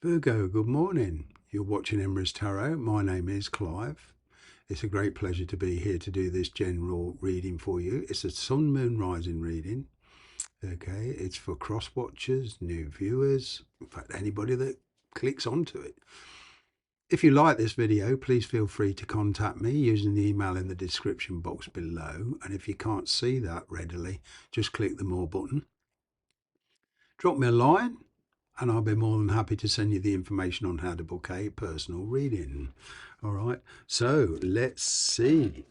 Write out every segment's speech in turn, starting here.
Virgo, good morning. You're watching Emrys Tarot. My name is Clive. It's a great pleasure to be here to do this general reading for you. It's a sun, moon, rising reading. Okay, it's for cross watchers, new viewers, in fact, anybody that clicks onto it. If you like this video, please feel free to contact me using the email in the description box below. And if you can't see that readily, just click the more button. Drop me a line and I'll be more than happy to send you the information on how to book a personal reading. All right, so let's see.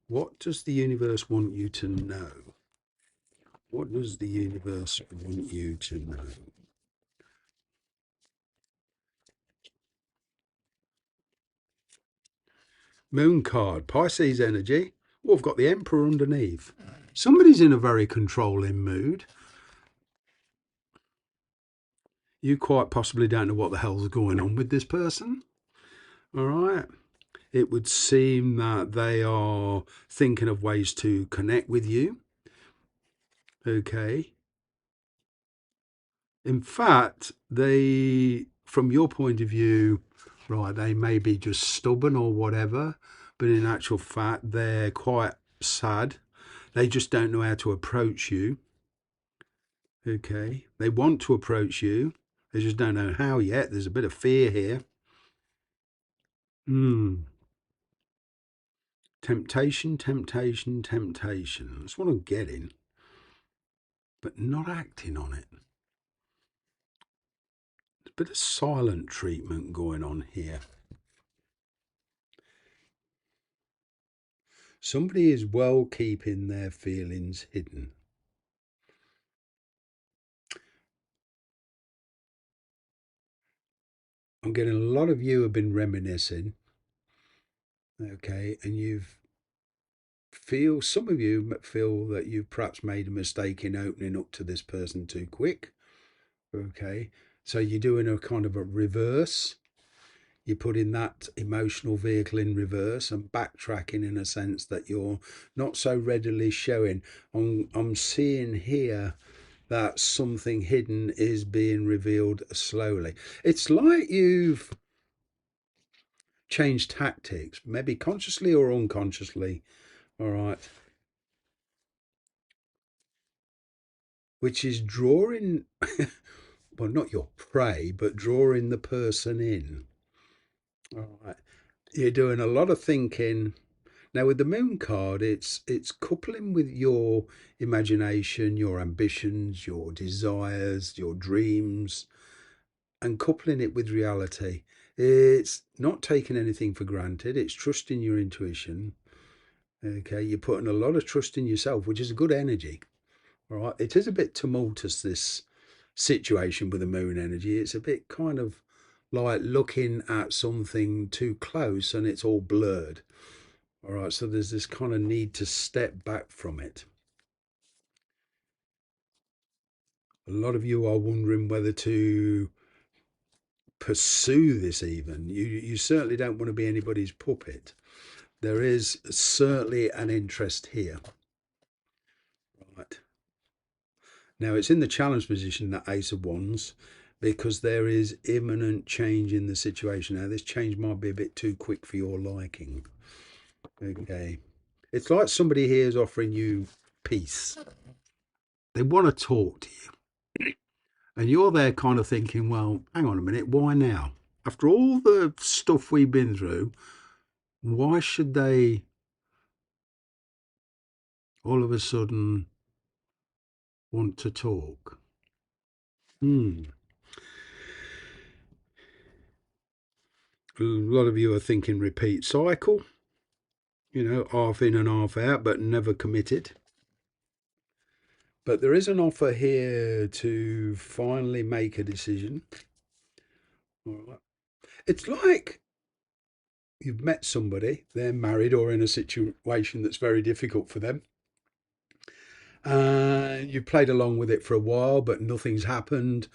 What does the universe want you to know? What does the universe want you to know? Moon card, Pisces energy. Well, we've got the Emperor underneath. Somebody's in a very controlling mood. You quite possibly don't know what the hell's going on with this person. All right. It would seem that they are thinking of ways to connect with you. Okay. In fact, they, from your point of view, right, they may be just stubborn or whatever, but in actual fact, they're quite sad. They just don't know how to approach you. Okay. They want to approach you. They just don't know how yet. There's a bit of fear here. Temptation, temptation, temptation. That's what I'm getting, but not acting on it. There's a bit of silent treatment going on here. Somebody is well keeping their feelings hidden. I'm getting a lot of you have been reminiscing. Okay, and some of you feel that you've perhaps made a mistake in opening up to this person too quick. Okay, so you're doing a kind of a reverse. You're putting that emotional vehicle in reverse and backtracking in a sense that you're not so readily showing. I'm seeing here that something hidden is being revealed slowly. It's like you've changed tactics, maybe consciously or unconsciously. All right. Which is drawing, well, not your prey, but drawing the person in. All right. You're doing a lot of thinking. Now with the moon card, it's coupling with your imagination, your ambitions, your desires, your dreams, and coupling it with reality. It's not taking anything for granted. It's trusting your intuition. Okay, you're putting a lot of trust in yourself, which is a good energy. All right, it is a bit tumultuous, this situation with the moon energy. It's a bit kind of like looking at something too close and it's all blurred. All right, so there's this kind of need to step back from it. A lot of you are wondering whether to pursue this even. You certainly don't want to be anybody's puppet. There is certainly an interest here. Right. Now it's in the challenge position, that Ace of Wands, because there is imminent change in the situation. Now this change might be a bit too quick for your liking. Okay. It's like somebody here is offering you peace. They want to talk to you. And you're there kind of thinking, well, hang on a minute, why now? After all the stuff we've been through, why should they all of a sudden want to talk? A lot of you are thinking repeat cycle, half in and half out, but never committed. But there is an offer here to finally make a decision. All right. It's like you've met somebody, they're married or in a situation that's very difficult for them. You've played along with it for a while, but nothing's happened.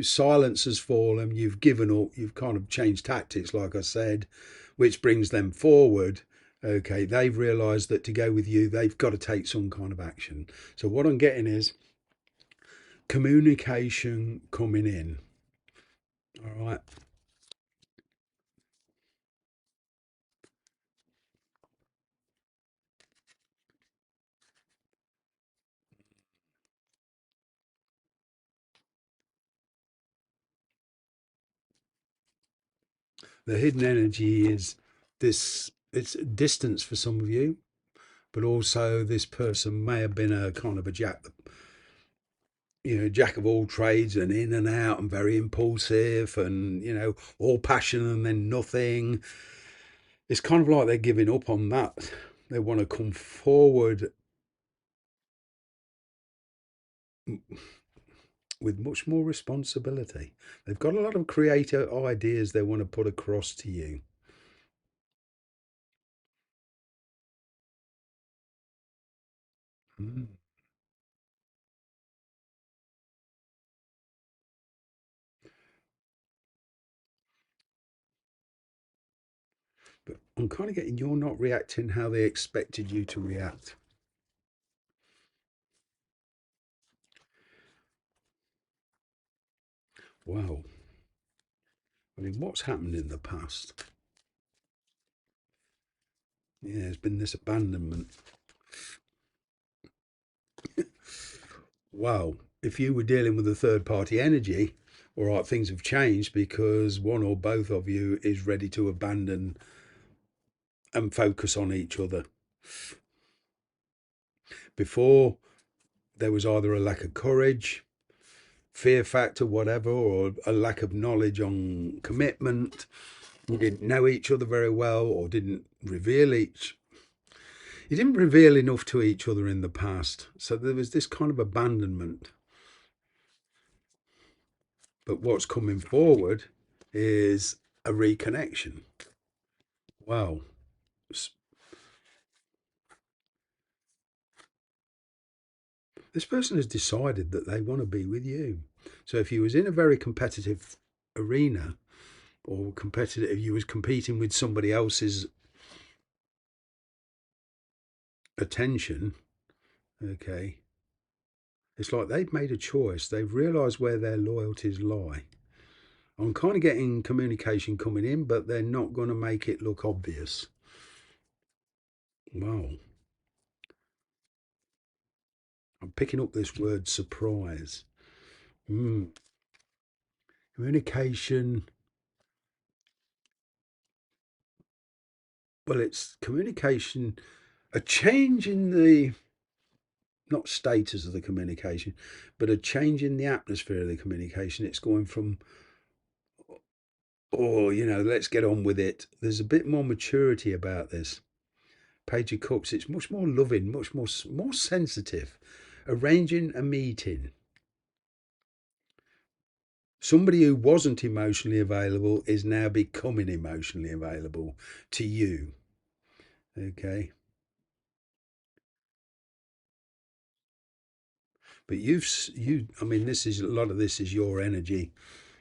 Silence has fallen, you've given up, you've kind of changed tactics, like I said, which brings them forward. Okay, they've realised that to go with you, they've got to take some kind of action. So what I'm getting is communication coming in. All right. The hidden energy is this, it's distance for some of you, but also this person may have been a kind of a jack of all trades and in and out and very impulsive and, all passion and then nothing. It's kind of like they're giving up on that. They want to come forward with much more responsibility. They've got a lot of creative ideas they want to put across to you. Mm. But I'm kind of getting you're not reacting how they expected you to react. Wow. I mean, what's happened in the past? Yeah, there's been this abandonment. Wow. If you were dealing with a third party energy, all right, things have changed because one or both of you is ready to abandon and focus on each other. Before, there was either a lack of courage, fear factor, whatever, or a lack of knowledge on commitment. You didn't know each other very well, or didn't reveal each. You didn't reveal enough to each other in the past, so there was this kind of abandonment. But what's coming forward is a reconnection. Wow, this person has decided that they want to be with you. So if you was in a very competitive arena or competitive, you was competing with somebody else's attention, okay, it's like they've made a choice. They've realised where their loyalties lie. I'm kind of getting communication coming in, but they're not going to make it look obvious. Wow. I'm picking up this word surprise. Mm. Communication. Well, it's communication, a change in the, not status of the communication, but a change in the atmosphere of the communication. It's going from, oh, let's get on with it. There's a bit more maturity about this. Page of Cups, it's much more loving, much more sensitive. Arranging a meeting. Somebody who wasn't emotionally available is now becoming emotionally available to you. Okay. But I mean, this is a lot of this is your energy.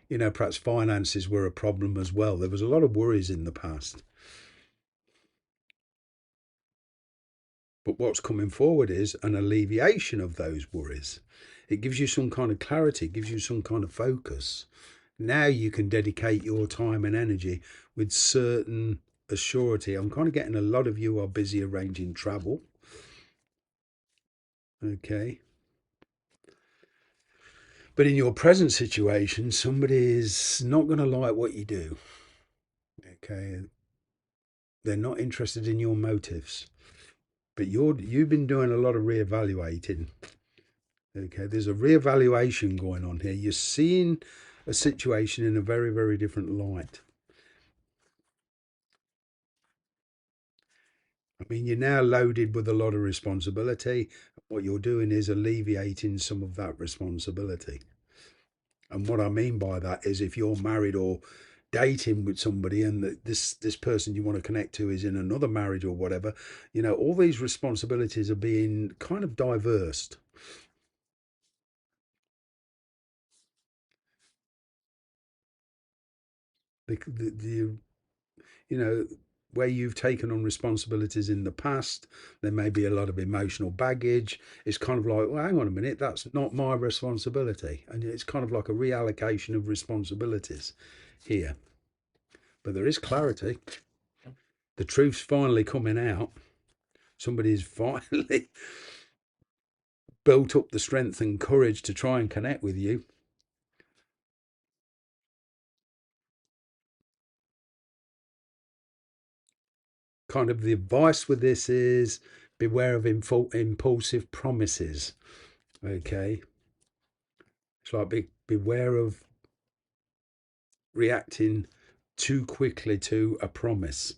Perhaps finances were a problem as well. There was a lot of worries in the past. But what's coming forward is an alleviation of those worries. It gives you some kind of clarity, it gives you some kind of focus. Now you can dedicate your time and energy with certain assurity. I'm kind of getting a lot of you are busy arranging travel. Okay. But in your present situation, somebody is not going to like what you do. Okay. They're not interested in your motives. But you've been doing a lot of reevaluating. Okay, there's a reevaluation going on here. You're seeing a situation in a very, very different light. I mean, you're now loaded with a lot of responsibility. What you're doing is alleviating some of that responsibility. And what I mean by that is if you're married or dating with somebody and this person you want to connect to is in another marriage or whatever, all these responsibilities are being kind of diversed. The you know where you've taken on responsibilities in the past. There may be a lot of emotional baggage. It's kind of like, well, hang on a minute, that's not my responsibility. And it's kind of like a reallocation of responsibilities here. But there is clarity. The truth's finally coming out. Somebody's finally built up the strength and courage to try and connect with you. Kind of the advice with this is beware of impulsive promises. Okay. It's like beware of reacting too quickly to a promise.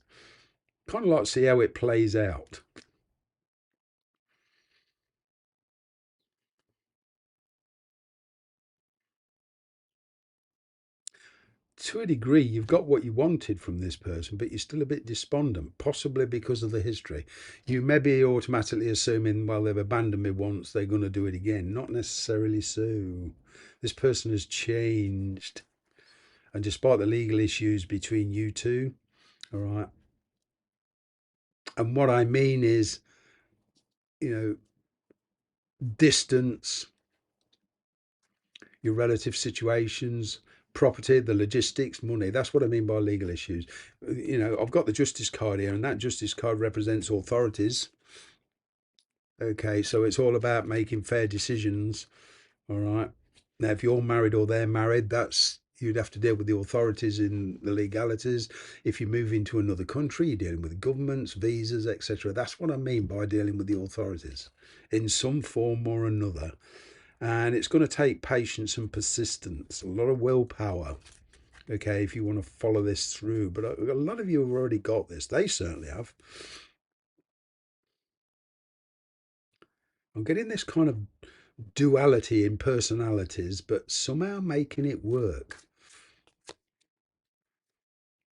Kind of like see how it plays out. To a degree, you've got what you wanted from this person, but you're still a bit despondent, possibly because of the history. You may be automatically assuming, well, they've abandoned me once, they're going to do it again. Not necessarily so. This person has changed. And despite the legal issues between you two, all right. And what I mean is, you know, distance, your relative situations, property, the logistics, money. That's what I mean by legal issues. You know, I've got the justice card here, and that justice card represents authorities. Okay, so it's all about making fair decisions. All right. Now, if you're married or they're married, that's you'd have to deal with the authorities in the legalities. If you move into another country, you're dealing with governments, visas, etc. That's what I mean by dealing with the authorities in some form or another. And it's going to take patience and persistence, a lot of willpower. Okay, if you want to follow this through, but a lot of you have already got this. They certainly have. I'm getting this kind of duality in personalities, but somehow making it work.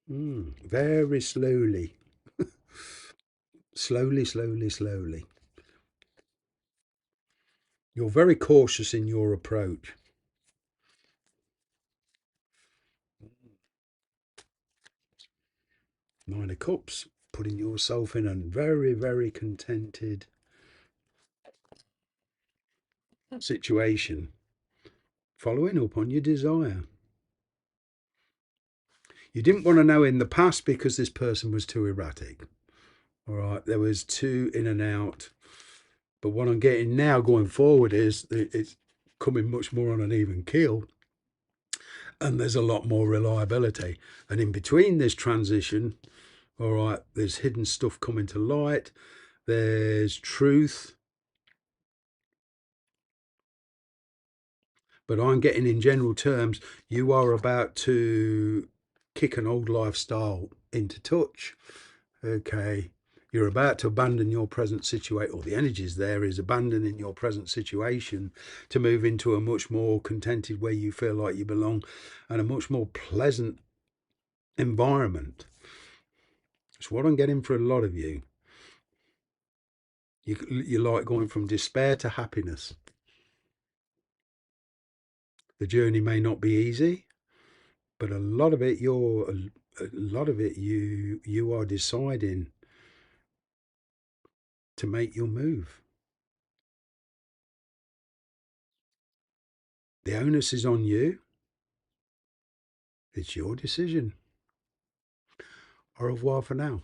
Very slowly, slowly. You're very cautious in your approach. Nine of Cups, putting yourself in a very contented situation, following up on your desire. You didn't want to know in the past because this person was too erratic. All right, there was too in and out. But what I'm getting now going forward is that it's coming much more on an even keel, and there's a lot more reliability. And in between this transition, all right, there's hidden stuff coming to light. There's truth. But I'm getting in general terms, you are about to kick an old lifestyle into touch. Okay. You're about to abandon your present situation, or the energies there is abandoning your present situation to move into a much more contented where you feel like you belong and a much more pleasant environment. It's what I'm getting for a lot of you. You're like going from despair to happiness. The journey may not be easy, but a lot of it you are deciding to make your move. The onus is on you. It's your decision. Au revoir for now.